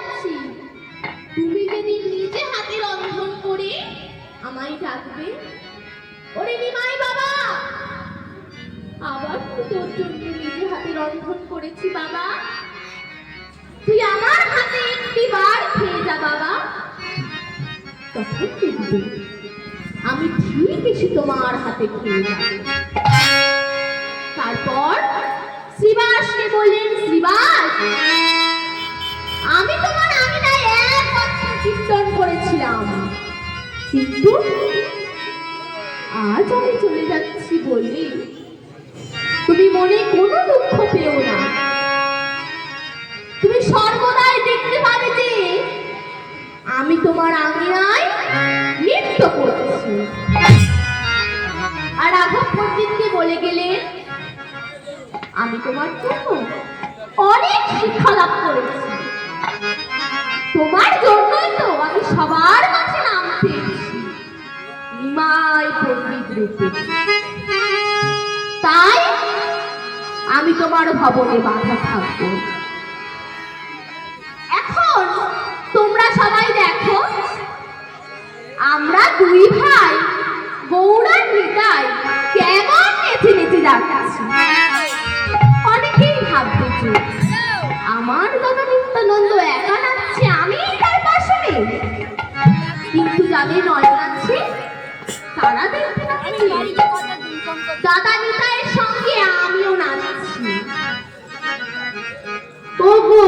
যাচ্ছি। তুমি যেদিন নিজে হাতে রন্ধন করে আমায় ডাকবে, ওরে নিমাই বাবা, আবার তো তোর জন্য নিজে হাতে রন্ধন করেছি বাবা, তুই আমার হাতে একটি বার খেয়ে যা বাবা। তখন দেখবে আমি ঠিক এসে তোমার হাতে খেয়ে যাব। তারপর শ্রীবাসকে বললেন, শ্রীবাস, আমি তোমার আঙিনায় এক কথা কীর্তন করেছিলাম, কিন্তু আজ আমি চলে যাচ্ছি বলে তুমি মনে কোনো দুঃখ পেও না। তুমি সর্বদাই দেখতে পাবে যে আমি তোমার আঙিনায় নৃত্য করছি। আর রাঘব পণ্ডিতকে বলে গেলে, আমি তোমার জন্য অনেক শিক্ষা লাভ করেছি, তোমার জন্যই তো আমি সবার কাছে নাম পেয়েছি নিমাই পণ্ডিত রূপে। তাই আমি তোমার ভবনে বাধা থাকবো। এখন তোমরা সবাই দেখো, আমরা দুই ভাই গৌড়ার নিতাই কেমন নেচে নেচে যাচ্ছি। অনেকেই ভাববে যে আমার দাদা নিত্যানন্দ একা নাচছে, আমি তার পাশে নেই, কিন্তু যাদের নয়ন আছে তারা দেখতে পাচ্ছি দাদা নিতাইয়ের সঙ্গে আমিও নাচছি। ওগো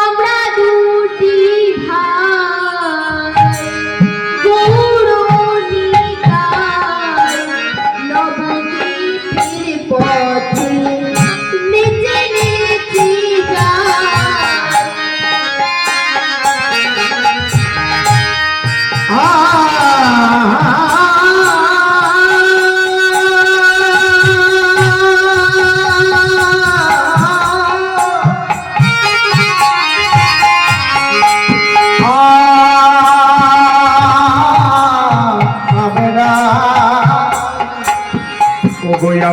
আমরা দুটি ভাই গৌর নিতাই নবদ্বীপের পথে নেচে নেচে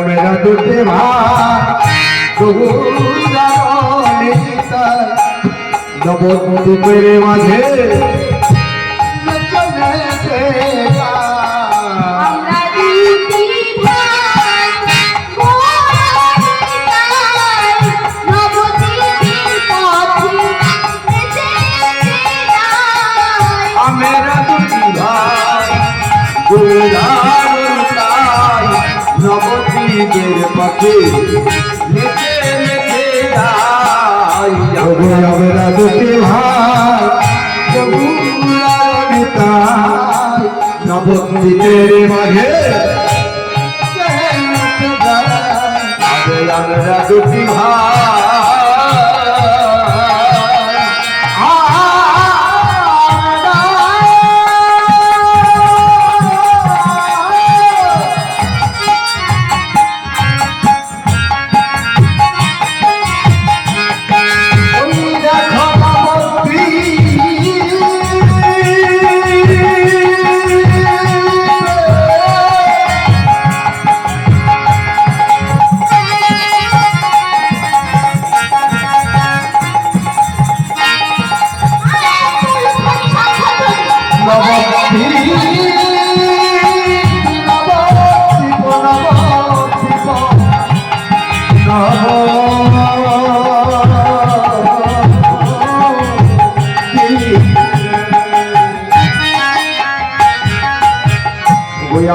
मेरा दूते नवद्वीपेर माझे मेरा दूती भाई নবদ্বীপের পথে নেচে নেচে যাই। আমরা দুটি ভাই গৌড়ার নিতাই নবদ্বীপের মাঝে আমরা দুটি ভাই।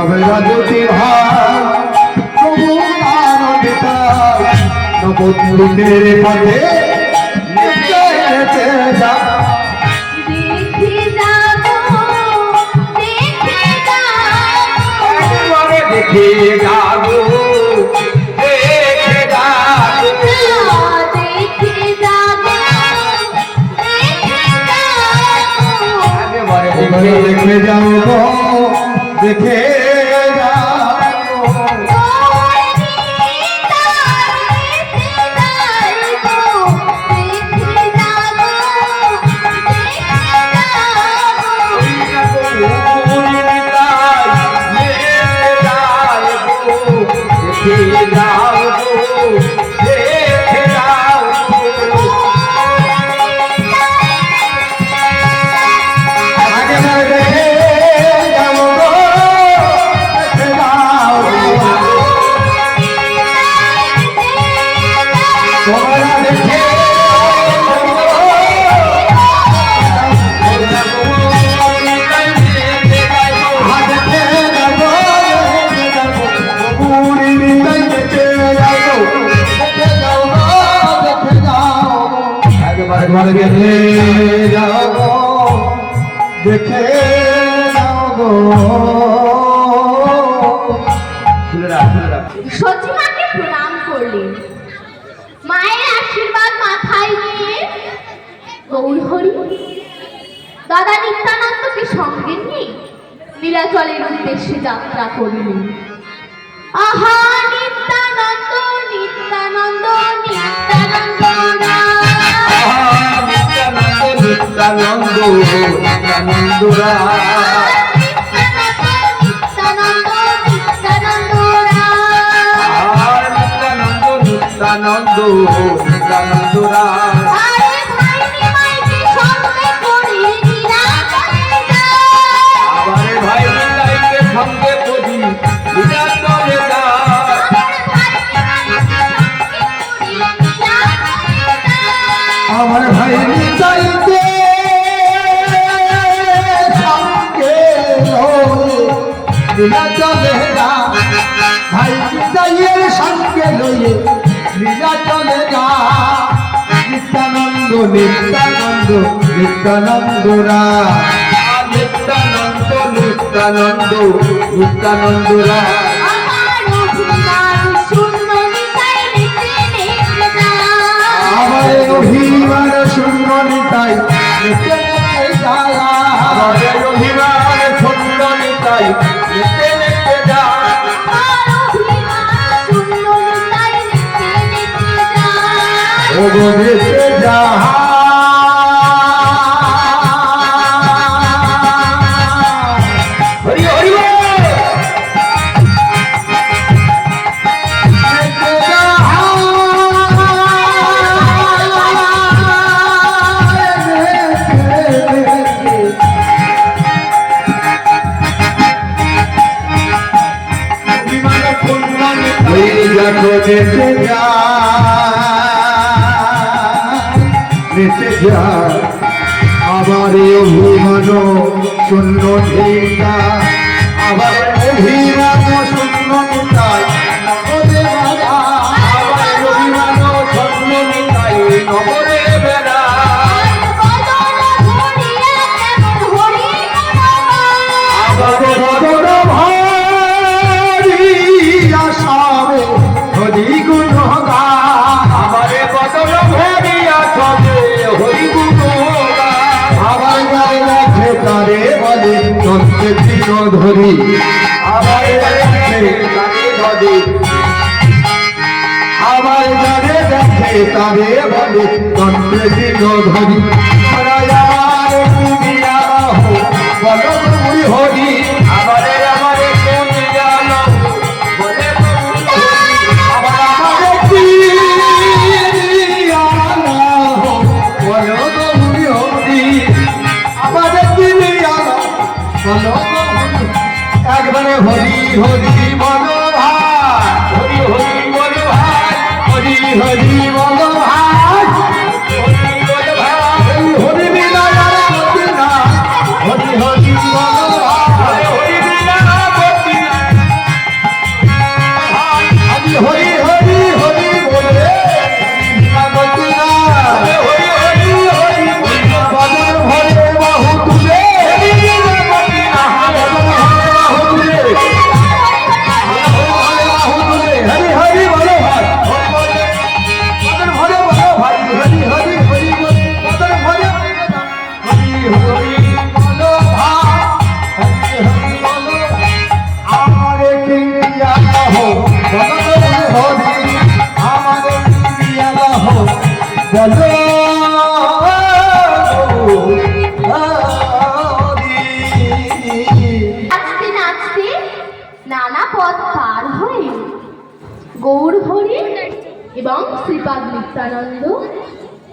আমরা দুটি ভাই নবদ্বীপের পথে নেচে নেচে যাই। দেখে যাবো দেখে যাবো দেখে একবার দেখে যাব দেখে যাব সচিমাকে প্রণাম করলেন, মায়ের আশীর্বাদ মাথায় নিয়ে গৌরহরি দাদা নিত্যানন্দকে সঙ্গে নিয়ে নীলাচলের উদ্দেশ্যে যাত্রা করিলেন। আহা নিত্যানন্দ নিত্যানন্দ নিত্যানন্দ নিত্যানন্দ নিত্যানন্দ নিত্যানন্দ নিত্যানন্দ আবারে ভাই নিতাইকে সঙ্গে করি চলে যা আমার ভাই নিতাইকে সঙ্গে লীলা চলে যা ভাই নিতাইয়ের সঙ্গে লয়ে লীলা চলে যা নিত্যানন্দ নিত্যানন্দ নিত্যানন্দ রা নিত্যানন্দ নিত্যানন্দ নিত্যানন্দ রা আমার অভিমান শূন্য নিতাই নিতে নিতে যায় আমার অভিমান শূন্য নিতাই নিতে নিতে যায় ও গো নিতে যায় হরি হরি আবার অভিমান শূন্য ঠিকা আবার অভিমান শূন্য নিতাই নগরে বেড়া আবার অভিমান শূন্য নিতাই নগরে বেড়া আবার বদর ভারি আসামে হরি গুণ গা আমারে বদর ভারি আসামে হরি গুণ গা আবার গায়ে রাখে তারে বলে তন্ত্রে দিন ধরি আবার রাখে তারে বলে আবার গায়ে রাখে তারে বলে তন্ত্রে দিন ধরি রায়ার কুমিয়া হো বলো তুমি হরি আমারে আমারে তুমি জানো বলে আবার আমারে কি আনা হো বলো তুমি হরি আমারে কি আনা বলো একবারে হরি হরি বলো ভাই হরি হরি বলো ভাই হরি হরি বলো ভাই হরি বলো ভাই হরি বিনা গতি না হরি হরি বলো ভাই হরি বিনা গতি না আমি হরি হরি হরি বলে বিনা গতি না হরি হরি হরি বদন ভরে বাহু তুলে বিনা গতি না বদন ভরে বাহু তুলে হরি হরি বলো ভাই বদন ভরে বলো ভাই হরি হরি হরি বদন ভরে হরি হরি বলো ভাই হরি হরি বলো আমারে কিয়া হো বদন হরি আমারে কিয়া হো বলো নাচতে নাচতে নানা পথ পার হয়ে গৌরহরি এবং শ্রীপাদ নিত্যানন্দ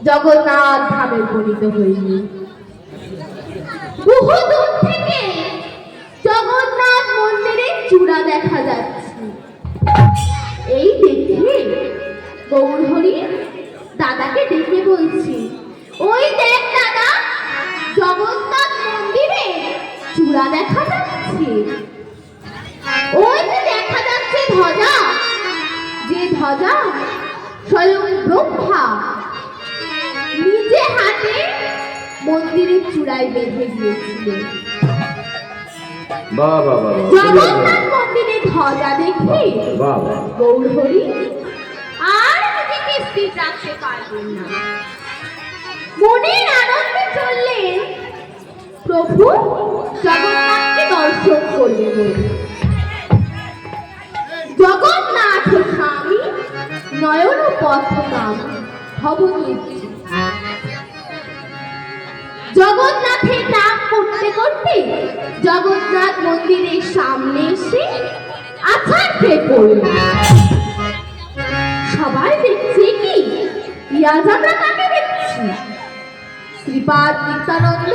জগন্নাথ ধামে উপনীত হইলেন। বহু দূর থেকে জগন্নাথ মন্দিরের চূড়া দেখা যাচ্ছে। এই দেখে গৌরহরি দাদাকে ডেকে বলছি, ওই দেখ দাদা, জগন্নাথ মন্দিরে চূড়া দেখা যাচ্ছে। ওই যে দেখা যাচ্ছে ধ্বজা, যে ধ্বজা স্বয়ং ব্রহ্মা নিজে মন্দিরের চূড়ায় বেঁধে গিয়েছিলেন। বাহ বাহ বাহ জগন্নাথ মন্দিরে ধ্বজা দেখে বাহ গৌরহরি আর নিজেকে স্থির রাখতে পারবেন না। মনের আনন্দে চললেন প্রভু জগন্নাথকে দর্শন করবেন বলে। জগন্নাথ স্বামী নয়ন পথনাম ভবনীতি। জগন্নাথের নাম করতে করতে জগন্নাথ মন্দিরের সামনে এসে আছাড় খেয়ে পড়ল। সবাই দেখছে কি আজ আমরা কাকে দেখছি? শ্রীপাদ নিত্যানন্দ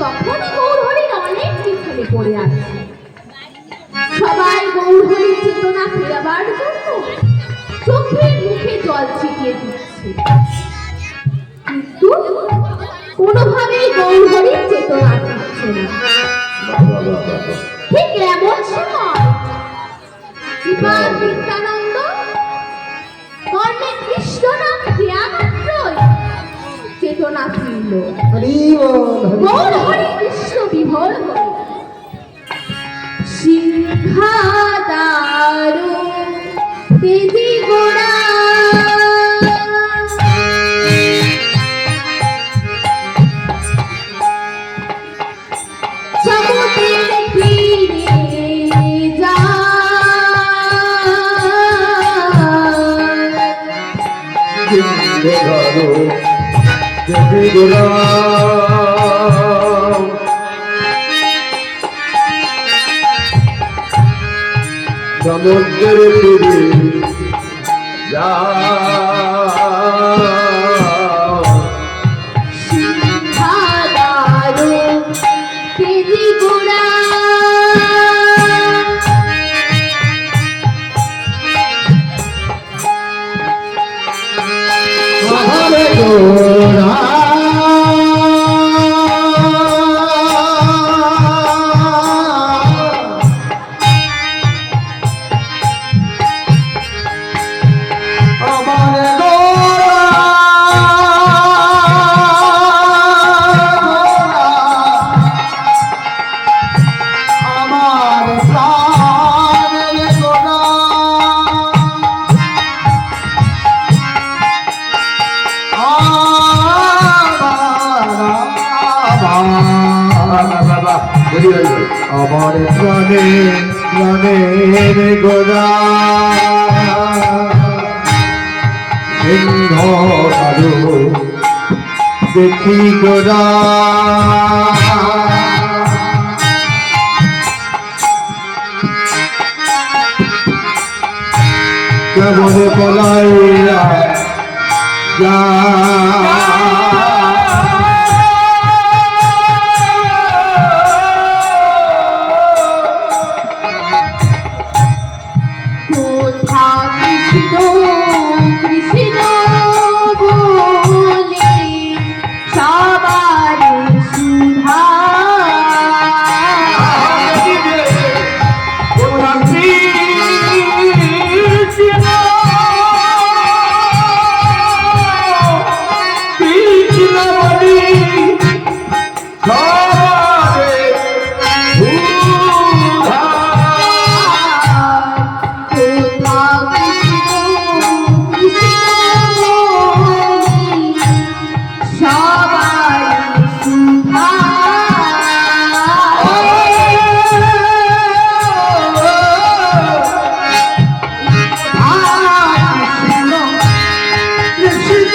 তখন গৌরহরির অনেক পিছনে পড়ে আছে। সবাই গৌরহরির চেতনা ফেরাবার জন্য চোখে মুখে জল ছিটিয়ে দিচ্ছে, কিন্তু কোনোভাবেই গৌরহরির চেতনা দিচ্ছে না। ঠিক এমন সময় শ্রীপাদ নিত্যানন্দ কর্ণে কৃষ্ণ নাম দেয়া মাত্রই চেতনা ফিরল। গৌরহরি কৃষ্ণ বিভোর হল। সিংহাদারু তেজি গোড়া সমুদ্রের তীরে যা সমুদ্রের তীরে যা সিংহাদারু তেজি গোড়া আহারে গোরা আমার গোরা আমার প্রাণের গোরা আমার প্রাণে প্রাণের গোরা সিংহ আরো দেখি গোরা কেমন পলাইয়া যা কোথা কৃষ্ণ কৃষ্ণ বলে সবার সুধা কোথা কৃষ্ণ কৃষ্ণ বলে সবার সুধা কৃষ্ণ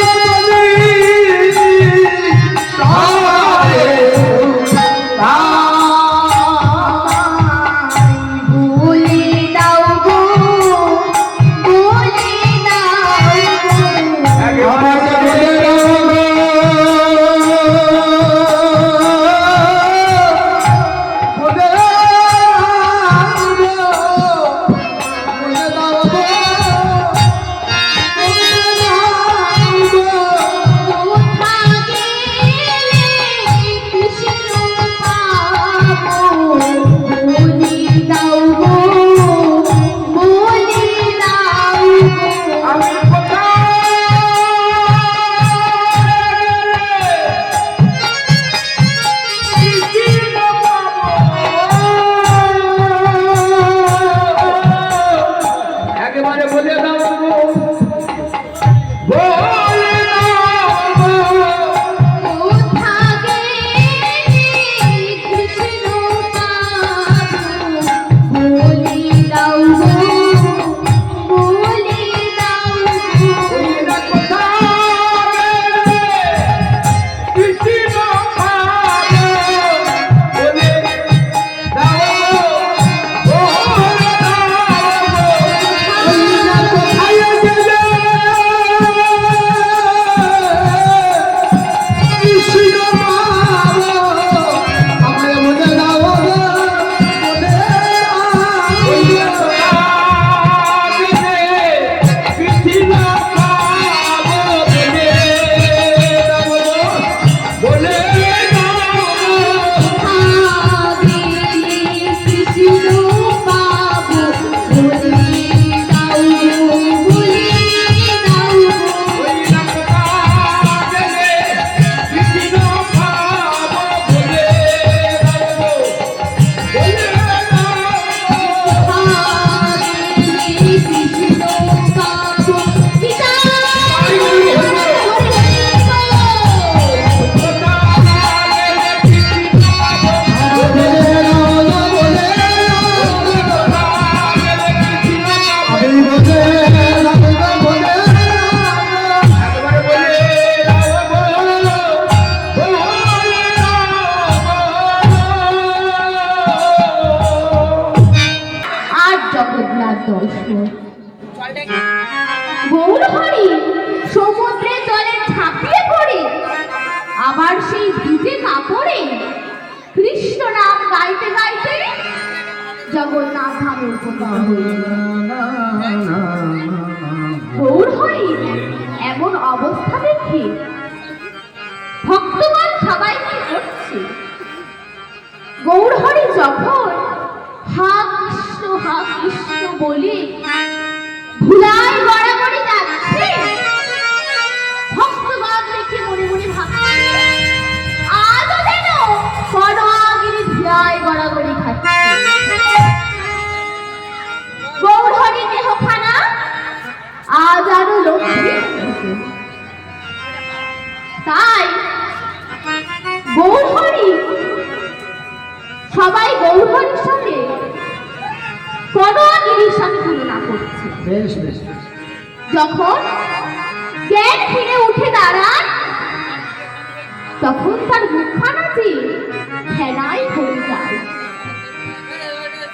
আর সেই ভিজে কাপড়ে কৃষ্ণ নাম গাইতে গাইতে জগন্নাথ ধামে উপনীত হইল। গৌরহরি এমন অবস্থা দেখে ভক্তগণ সবাই কি করছে? গৌরহরি যখন হা কৃষ্ণ বলে ধুলায় গড়াগড়ি যাচ্ছে, ভক্তগণ দেখে মনে মনে ভাবছে আজও যেন বনগিরি ধুলায় গড়াগড়ি খাচ্ছে। গৌরহরি দেহখানা আজ আরো লক্ষ্মী, তাই গৌরহরি সবাই গৌরহরির সাথে বনগিরির সাথে তুলনা করছে। বেশ বেশ বেশ। যখন জ্ঞান ফিরে উঠে দাঁড়ান, তখন তার মুখখানা যে ফেনাই হয়ে যায়।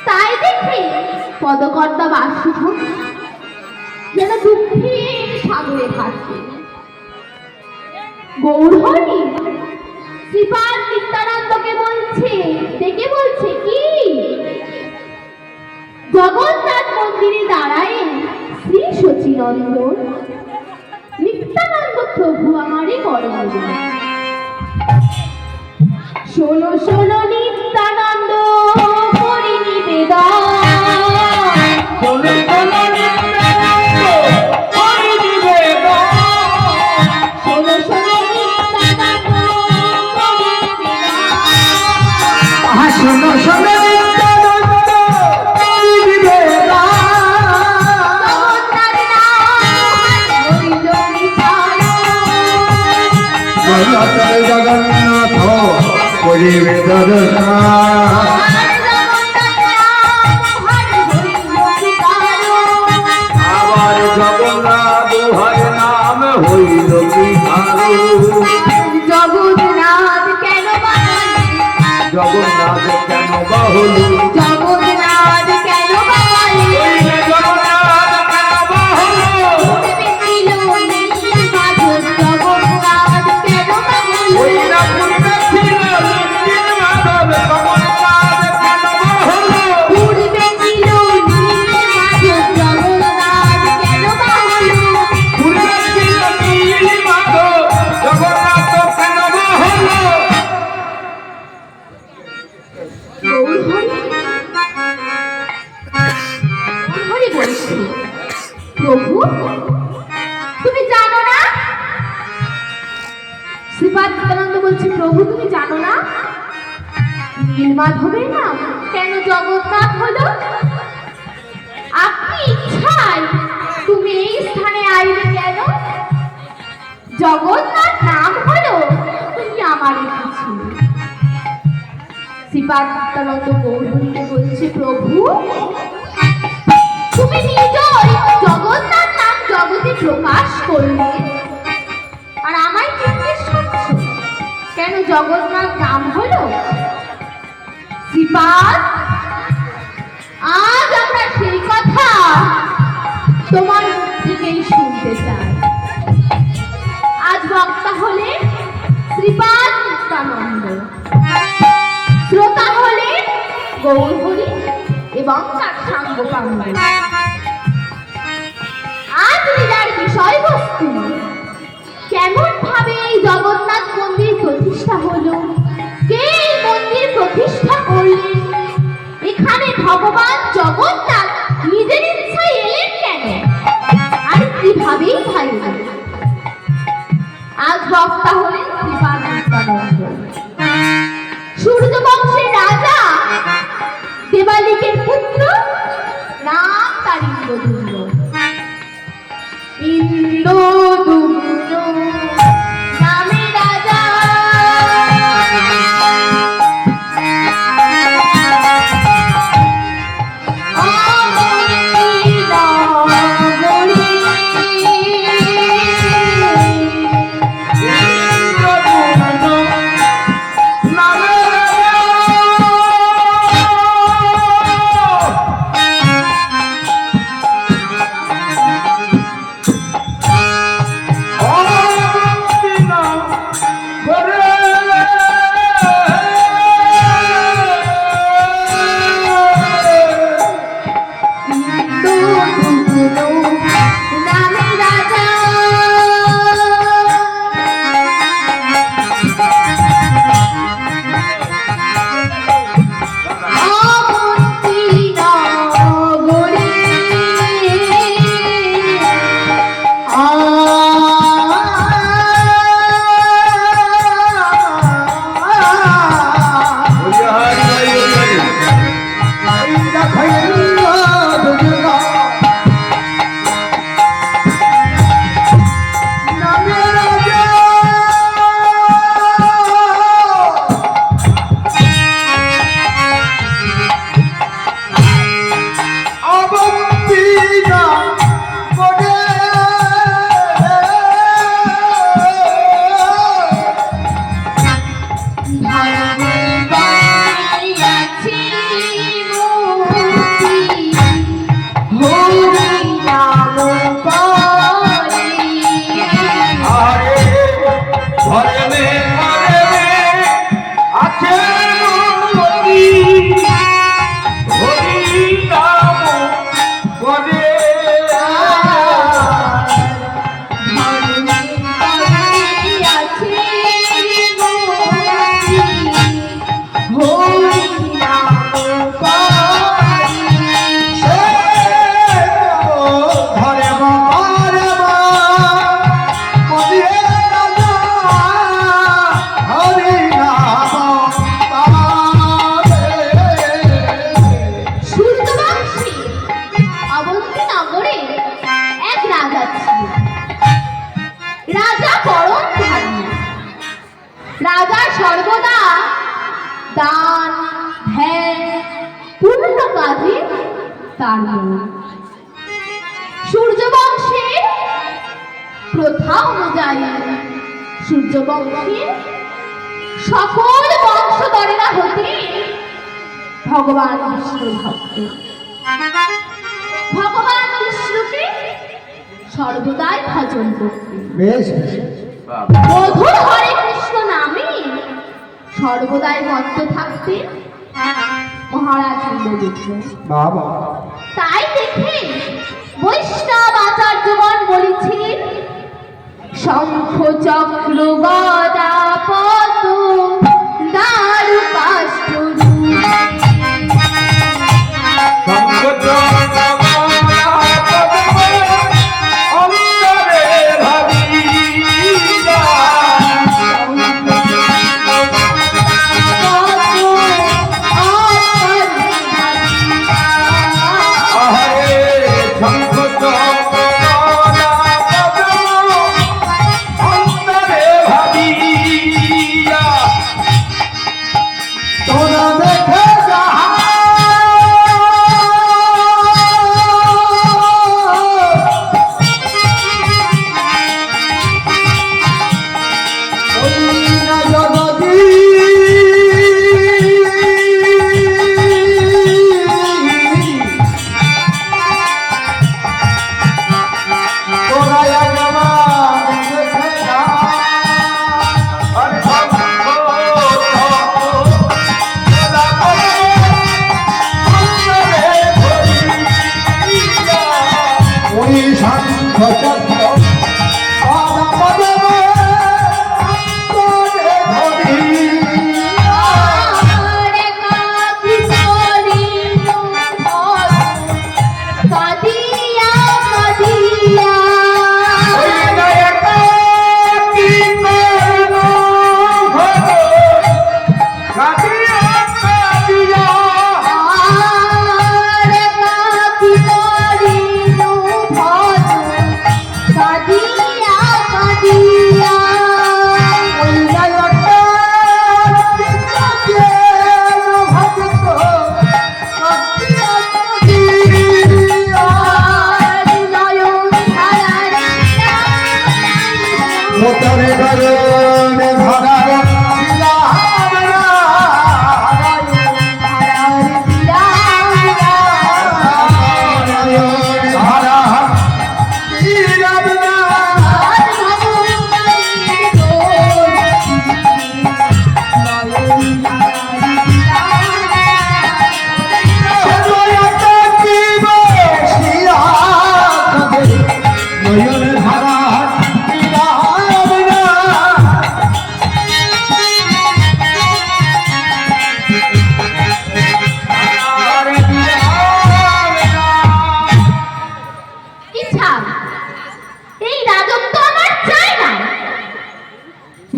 তাই দেখে পদকর্তা বাসুদেব যেন দুঃখের সাগরে ভাসে। গৌরহরি শ্রীপাদ নিত্যানন্দকে বলছে, ডেকে বলছে কি, জগন্নাথ মন্দিরে দাঁড়ায় শ্রী শচীনন্দন নিত্যানন্দ প্রভু আমারই পরম গুরু। শোনো শোনো নিত্যানন্দ করি নিবেদন, শোনো শোনো নিত্যানন্দ করি নিবেদন। শোনো শোনো জগন্নাথ করিবে দর্শন, আবার জগন্নাথ হরে নাম হইল বিহারু। জগন্নাথ কেন বাঙালি, জগন্নাথ কেন বাহুলু, জগন্নাথ কেন বাঙালি, জগন্নাথ কেন বাহুলু, উঠবে ছিল নীল মাধব, জগন্নাথ কেন বাঙালি, ওইরা পূর্বে ছিল নীল মাধব, জগন্নাথ কেন বাহুলু, উঠবে ছিল নীল মাধব, জগন্নাথ কেন বাঙালি। পূর্বে ছিল নীল মাধব, জগন্নাথ কেন বাহুলু। গৌরহরি বলছে, প্রভু তুমি জানো না? শ্রীপাদ নিত্যানন্দ বলছে, প্রভু তুমি জানো না নীলমাধবের নাম কেন জগন্নাথ হলো? আপনি ইচ্ছায় তুমি এই স্থানে আইলে কেন? জগন্নাথ নাম হলো তুমি আমার কিছু। শ্রীপাদ নিত্যানন্দ গৌরহরিকে বলছে, প্রভু তুমি নিজেই জগন্নাথ নাম জগতে প্রকাশ করলে, আর আমায় জিজ্ঞেস করছো কেন জগন্নাথ নাম হলো? শ্রীপাদ, আজ আমরা সেই কথা তোমার মুখ থেকেই শুনতে চাই। আজ বক্তা হলে শ্রীপাদ নিত্যানন্দ, শ্রোতা হলে গৌরহরি এবং তার সাঙ্গ পাণ্ড। আজ লীলার বিষয়বস্তু কেমন ভাবে এই জগন্নাথ মন্দির প্রতিষ্ঠা হলো, কে এই মন্দির প্রতিষ্ঠা করলেন, এখানে ভগবান জগন্নাথ নিজের ইচ্ছায় এলেন কেন, আর কিভাবেই থাকলেন। আজ বক্তা হলেন শ্রীপাদ নিত্যানন্দ, সূর্য বংশের রাজা, দেবালিকের পুত্র, নাম তার ইন্দ্রদুম্ন। ইন্দ্রদুম্ন নামে রাজা রাজা সর্বদা দান ধ্যান পূর্ণ কাজে তার মন। সূর্যবংশের প্রথা অনুযায়ী সূর্যবংশের সকল বংশধরেরা হতে ভগবান বিষ্ণু ভক্ত। ভগবান বিষ্ণুকে সর্বদাই ভজন করতেন। বেশ মধুর হরে কৃষ্ণ নামে সর্বদাই মত্ত থাকতেন মহারাজ ইন্দ্রজিৎ। বাবা তাই দেখে বৈষ্ণব আচার্যগণ বলেছেন, শঙ্খ চক্র গদা পদ্ম দারু কাষ্ঠ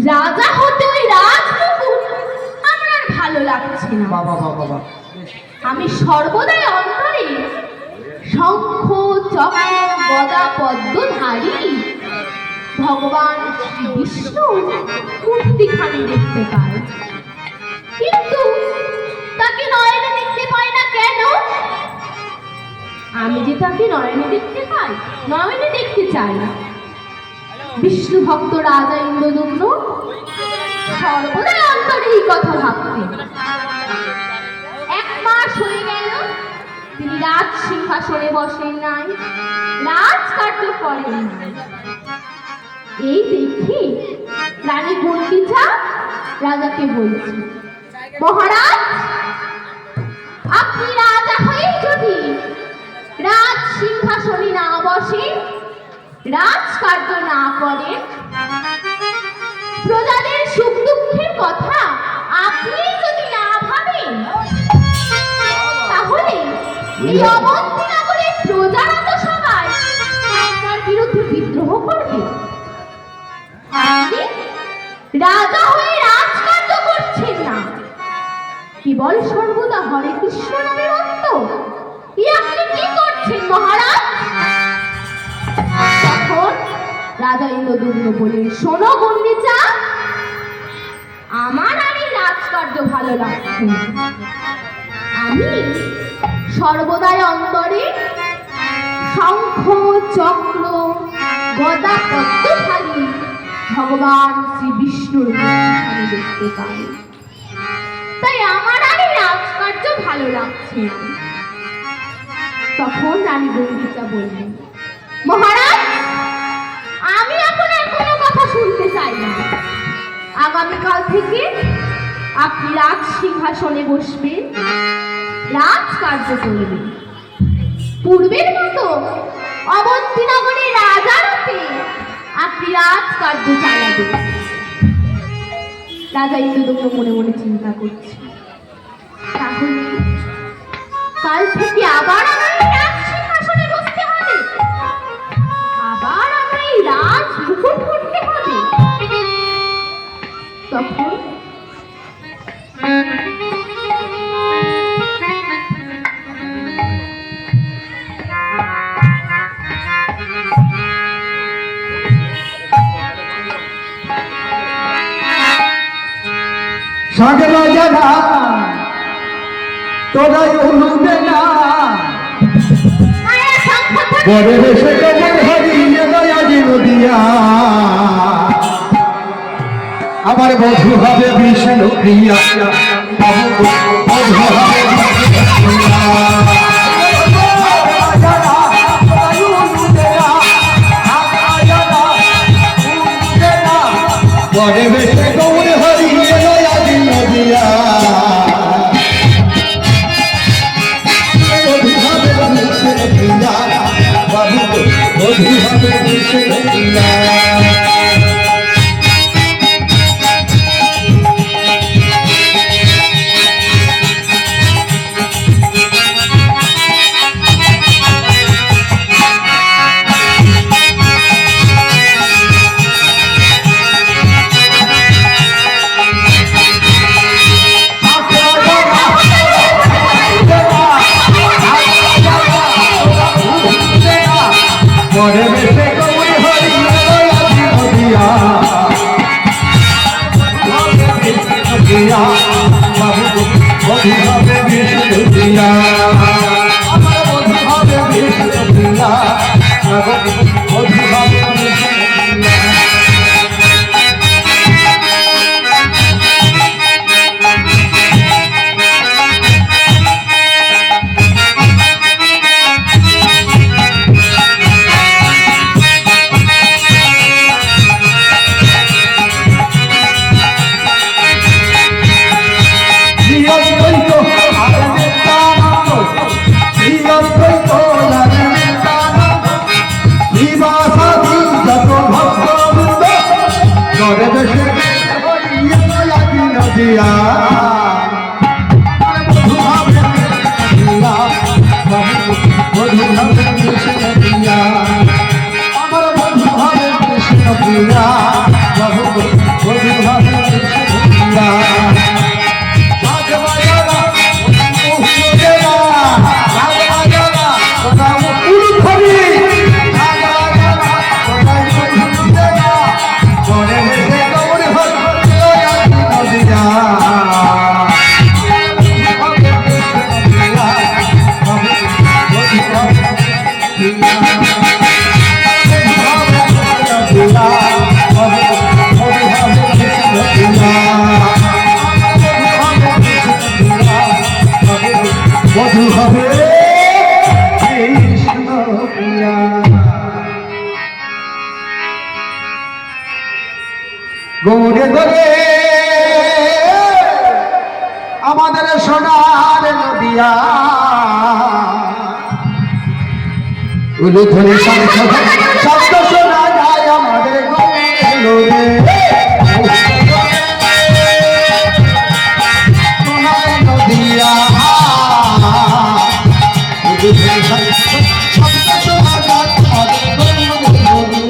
রাজা হতে ওই রাজমুকুট আমার আর ভালো লাগছে না। বাবা বাবা বাবা আমি সর্বদাই অন্তরে শঙ্খ চক্র গদা পদ্মধারী ভগবান শ্রী বিষ্ণু মূর্তিখানি দেখতে পাই, কিন্তু তাকে নয়নে দেখতে পাই না কেন? আমি যে তাকে নয়নে দেখতে পাই, নয়নে দেখতে চাই না। বিষ্ণু ভক্ত রাজা ইন্দ্রদুম্ন সর্বদাই অন্তরে এই কথা ভাবতেন। 1 মাস হয়ে গেল তিনি রাজ সিংহাসনে বসেন নাই, রাজকার্য করেন নাই। এই দেখে রানী গুন্ডিচা রাজাকে বলছে, মহারাজ আপনি রাজা হয়ে যদি রাজ সিংহাসনে না বসে, রাজকার্য না করেন, প্রজাদের সুখ দুঃখের কথা আপনি যদি না ভাবেন, তাহলে এই অবন্তী নগরের প্রজারা তো সবাই আপনার বিরুদ্ধে বিদ্রোহ করবে। আপনি রাজা হয়ে রাজকার্য করছেন না, কেবল সর্বদা হরে কৃষ্ণ নামে মত্ত। আপনি কি করছেন মহারাজ? তখন রাজা ইন্দ্রদুম্ন বলে, শোনো গুন্ডিচা, রাজকার্য ভালো লাগছে না। আমি সর্বদাই অন্তরে শঙ্খ চক্র গদা পদ্মশালী ভগবান শ্রী বিষ্ণুর মূর্তি দেখতে পাই। তাই আমার আর এই রাজকার্য ভালো লাগছে না। তখন রানী গৌরীচা বললেন, মহারাজ, আমি এখন আর কোনো কথা শুনতে চাই না। আগামীকাল থেকে আপনি রাজ সিংহাসনে বসবেন, রাজকার্য করবেন। পূর্বের মতো অবন্তীনগরের রাজারূপে আপনি রাজকার্য চালাবেন। রাজা ইন্দ্রদম্ন মনে মনে চিন্তা করছে, তাহলে কাল থেকে আবার আমার রাজ সিংহাসনে বসতে হবে, আবার আমার এই রাজ মুকুট পরতে হবে। তখন সাগর জানা তোরাই উলুবে না বড় বেশে কেমন হারিয়ে দয়াজি নদিয়া আমার বধূ হবে বিষ্ণু প্রিয়া বধূ হবে বড় বেশে গৌর হারিয়ে দয়াজি নদিয়া গৌরে ধরে আমাদের সোনার নদিয়া উলুধ্বনি শব্দ শোনা যায় আমাদের গৌরে সোনার নদিয়া উলুধ্বনি শব্দ শোনা যায় আমাদের গৌরে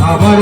আমার